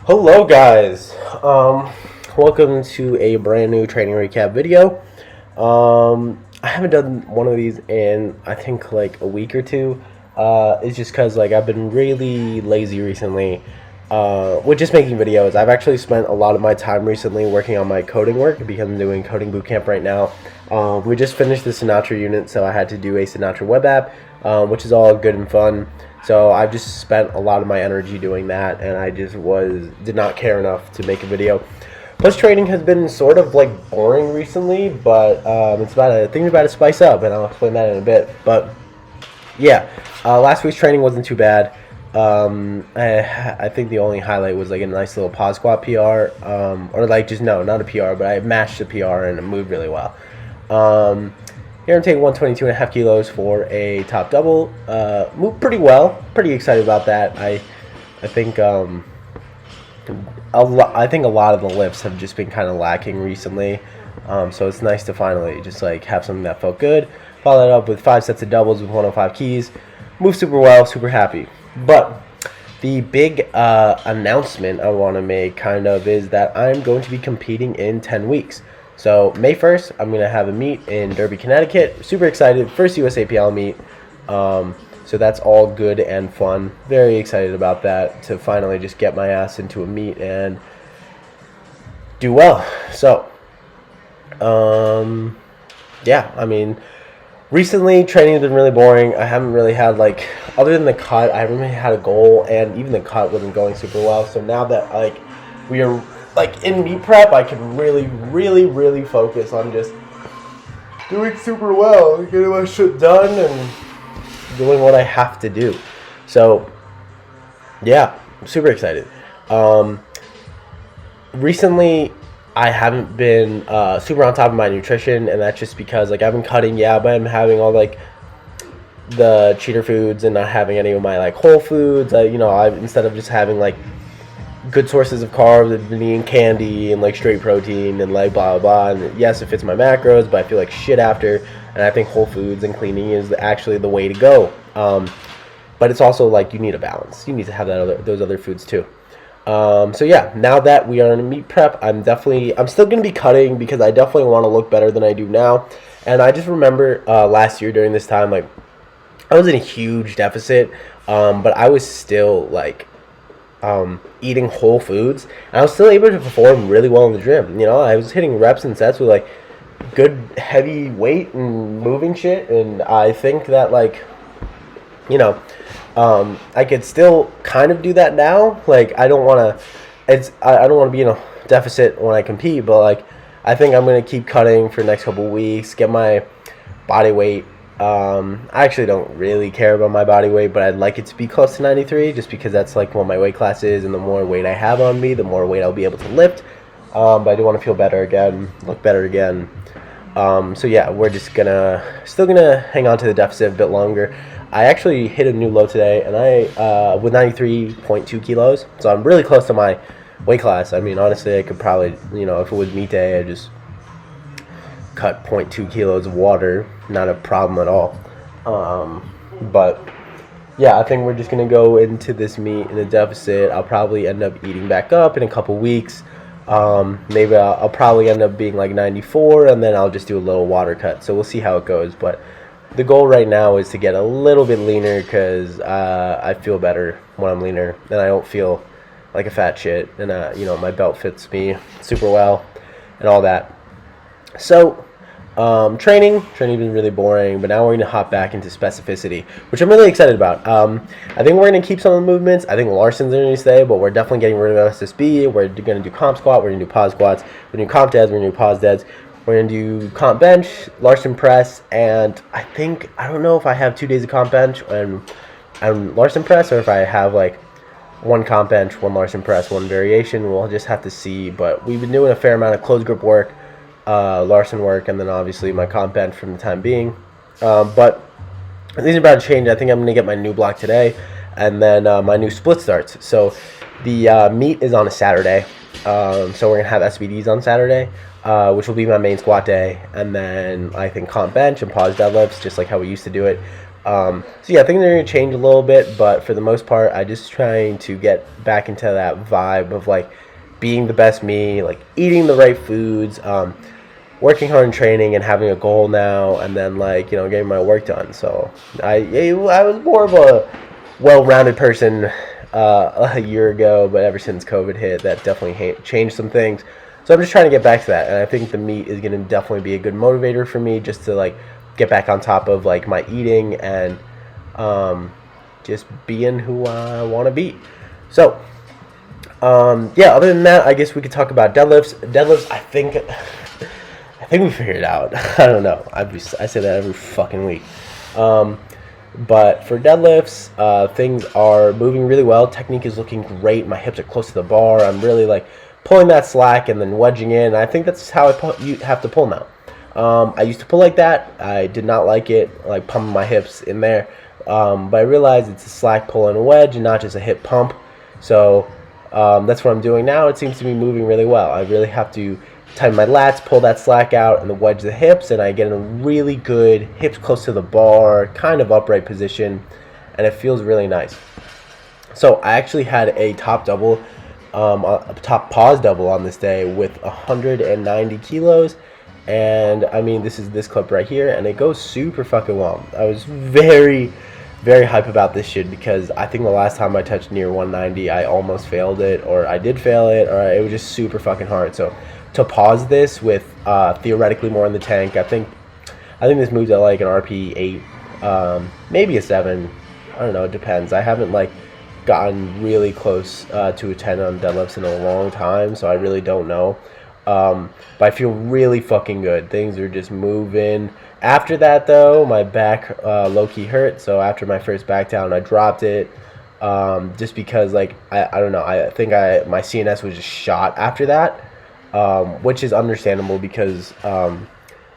Hello guys, welcome to a brand new training recap video. I haven't done one of these in I think like a week or two. It's just because like I've been really lazy recently with just making videos. I've actually spent a lot of my time recently working on my coding work because I'm doing coding bootcamp right now. We just finished the Sinatra unit, so I had to do a Sinatra web app, which is all good and fun. So I've just spent a lot of my energy doing that, and I just did not care enough to make a video. Plus, training has been sort of like boring recently, but things about to spice up, and I'll explain that in a bit. But yeah, last week's training wasn't too bad. I think the only highlight was like a nice little pause squat PR, or like just no, not a PR, but I matched the PR and it moved really well. Here I'm taking 122.5 kilos for a top double. Moved pretty well. Pretty excited about that. I think a lot of the lifts have just been kind of lacking recently. So it's nice to finally just like have something that felt good. Follow that up with 5 sets of doubles with 105 keys. Moved super well. Super happy. But the big announcement I want to make kind of is that I'm going to be competing in 10 weeks. So May 1st, I'm going to have a meet in Derby, Connecticut. Super excited. First USAPL meet. So that's all good and fun. Very excited about that, to finally just get my ass into a meet and do well. So, yeah, I mean, recently training has been really boring. I haven't really had like, other than the cut, I haven't really had a goal, and even the cut wasn't going super well. So now that like we are like in meet prep, I can really focus on just doing super well, getting my shit done and doing what I have to do. So yeah, I'm super excited. Recently I haven't been super on top of my nutrition, and that's just because like I've been cutting, yeah, but I'm having all like the cheater foods and not having any of my like whole foods. Instead of just having like good sources of carbs, I've been eating candy and like straight protein and like blah blah blah. And yes, it fits my macros, but I feel like shit after. And I think whole foods and cleaning is actually the way to go. But it's also like you need a balance. You need to have those other foods too. So yeah, now that we are in a meet prep, I'm still going to be cutting because I definitely want to look better than I do now. And I just remember last year during this time, like I was in a huge deficit, but I was still like eating whole foods, and I was still able to perform really well in the gym. I was hitting reps and sets with like good heavy weight and moving shit, and I think that like I could still kind of do that now. Like I don't want to be in a deficit when I compete, but like I think I'm going to keep cutting for the next couple weeks, get my body weight. I actually don't really care about my body weight, but I'd like it to be close to 93 just because that's like what my weight class is, and the more weight I have on me, the more weight I'll be able to lift. But I do want to feel better again, look better again. So yeah, we're just still gonna hang on to the deficit a bit longer. I actually hit a new low today, and I with 93.2 kilos, so I'm really close to my weight class. I mean, honestly, I could probably, if it was meet day, I just cut 0.2 kilos of water, not a problem at all. But yeah, I think we're just gonna go into this meet in a deficit. I'll probably end up eating back up in a couple weeks. Maybe I'll probably end up being like 94, and then I'll just do a little water cut. So we'll see how it goes. But the goal right now is to get a little bit leaner, because I feel better when I'm leaner, and I don't feel like a fat shit. And my belt fits me super well, and all that. So training has been really boring, but now we're going to hop back into specificity, which I'm really excited about. I think we're going to keep some of the movements. I think Larson's going to stay, but we're definitely getting rid of SSB. We're going to do comp squat, we're going to do pause squats, we're going to do comp deads, we're going to do pause deads, we're going to do comp bench, Larson press, and I don't know if I have 2 days of comp bench and Larson press, or if I have like 1 comp bench, 1 Larson press, 1 variation. We'll just have to see, but we've been doing a fair amount of closed grip work, Larson work, and then obviously my comp bench from the time being. But things are about to change. I think I'm going to get my new block today, and then my new split starts. So the meet is on a Saturday. So we're going to have SBDs on Saturday, which will be my main squat day. And then I think comp bench and pause deadlifts, just like how we used to do it. So yeah, I think they're going to change a little bit, but for the most part, I just trying to get back into that vibe of like being the best me, like eating the right foods, working hard in training and having a goal now, and then like, you know, getting my work done. So I was more of a well-rounded person a year ago, but ever since COVID hit, that definitely changed some things. So I'm just trying to get back to that, and I think the meat is going to definitely be a good motivator for me, just to like get back on top of like my eating and just being who I want to be. So yeah, other than that, I guess we could talk about deadlifts. I think we figured it out. I don't know, I say that every fucking week. But for deadlifts, things are moving really well. Technique is looking great. My hips are close to the bar. I'm really like pulling that slack and then wedging in. I think that's how you have to pull now. I used to pull like that. I did not like it, like pumping my hips in there. But I realized it's a slack pull and a wedge and not just a hip pump. So that's what I'm doing now. It seems to be moving really well. I really have to tighten my lats, pull that slack out, and then wedge the hips, and I get in a really good hips close to the bar, kind of upright position, and it feels really nice. So I actually had a top pause double on this day with 190 kilos, and I mean, this is this clip right here, and it goes super fucking well. I was very, very hype about this shit because I think the last time I touched near 190, I almost failed it, or I did fail it, or it was just super fucking hard. So to pause this with theoretically more in the tank, I think this moves at like an RP 8, maybe a 7. I don't know, it depends. I haven't like gotten really close to a 10 on deadlifts in a long time, so I really don't know. But I feel really fucking good. Things are just moving. After that though, my back low-key hurt, so after my first back down, I dropped it. Just because like I don't know, I think my CNS was just shot after that. Which is understandable because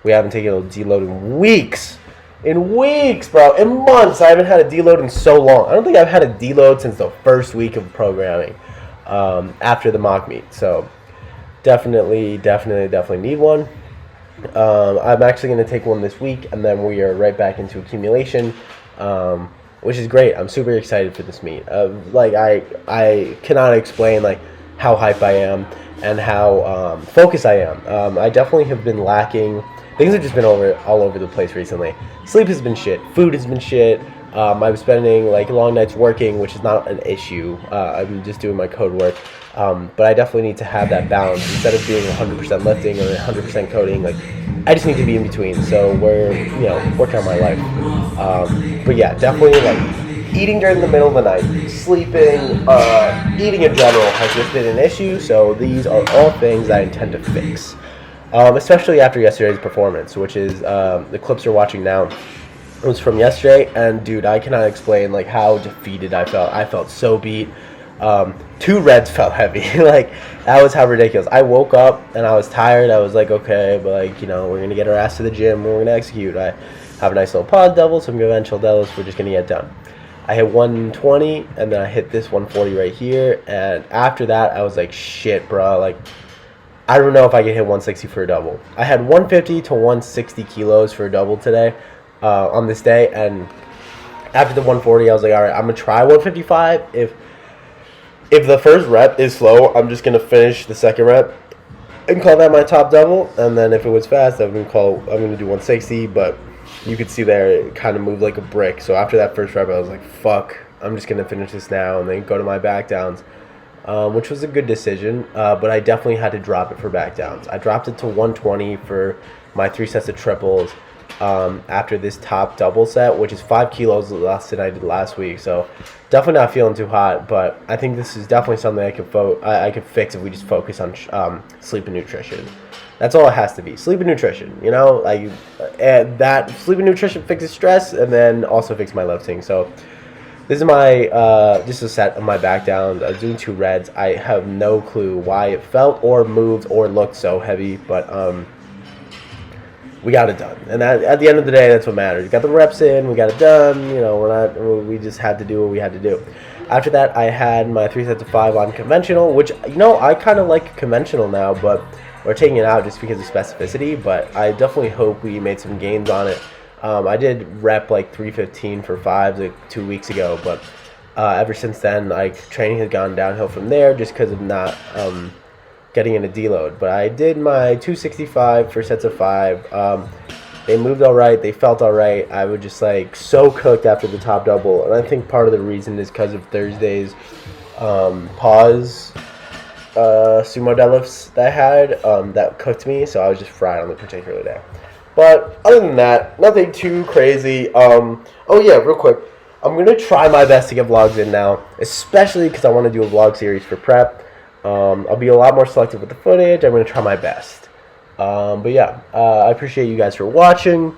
we haven't taken a deload in weeks. In weeks, bro. In months. I haven't had a deload in so long. I don't think I've had a deload since the first week of programming after the mock meet. So definitely need one. I'm actually going to take one this week, and then we are right back into accumulation, which is great. I'm super excited for this meet. Like I cannot explain like how hype I am and how focused I am. I definitely have been lacking. Things have just been all over the place recently. Sleep has been shit. Food has been shit. I was spending like long nights working, which is not an issue. I'm just doing my code work. But I definitely need to have that balance. Instead of being 100% lifting or 100% coding, like I just need to be in between. So we're, working on my life. But yeah, definitely like eating during the middle of the night, sleeping, eating in general has just been an issue. So these are all things I intend to fix. Especially after yesterday's performance, which is the clips you're watching now. It was from yesterday, and dude, I cannot explain like how defeated I felt. I felt so beat. 2 reds felt heavy. Like that was how ridiculous. I woke up and I was tired. I was like, okay, but like we're gonna get our ass to the gym. We're gonna execute. I have a nice little pause double, some conventional deadlifts. We're just gonna get done. I hit 120, and then I hit this 140 right here. And after that, I was like, shit, bro. Like I don't know if I can hit 160 for a double. I had 150 to 160 kilos for a double today. On this day, and after the 140 I was like, all right, I'm gonna try 155. If the first rep is slow, I'm just gonna finish the second rep and call that my top double, and then if it was fast, I'm gonna do 160. But you could see there it kind of moved like a brick. So after that first rep I was like, fuck, I'm just gonna finish this now and then go to my back downs, which was a good decision. But I definitely had to drop it for back downs. I dropped it to 120 for my 3 sets of triples after this top double set, which is 5 kilos less than I did last week. So definitely not feeling too hot, but I think this is definitely something I could fix if we just focus on sleep and nutrition. That's all it has to be. Sleep and nutrition, like that sleep and nutrition fixes stress and then also fixes my lifting. So this is my just a set of my back downs. I was doing 2 reds. I have no clue why it felt or moved or looked so heavy, but we got it done, and at the end of the day, that's what matters. We got the reps in, we got it done. We just had to do what we had to do. After that, I had my 3 sets of 5 on conventional, which I kind of like conventional now, but we're taking it out just because of specificity. But I definitely hope we made some gains on it. I did rep like 315 for fives like 2 weeks ago, but ever since then, like training has gone downhill from there just because of not getting in a deload. But I did my 265 for sets of 5. They moved all right. They felt all right. I was just like so cooked after the top double, and I think part of the reason is because of Thursday's pause sumo deadlifts that I had that cooked me. So I was just fried on the particular day. But other than that, nothing too crazy. Oh yeah, real quick. I'm going to try my best to get vlogs in now, especially because I want to do a vlog series for prep. I'll be a lot more selective with the footage. I'm going to try my best. But yeah, I appreciate you guys for watching.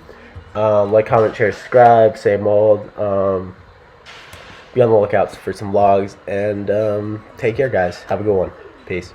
Like, comment, share, subscribe, same old. Be on the lookout for some vlogs. And take care, guys. Have a good one. Peace.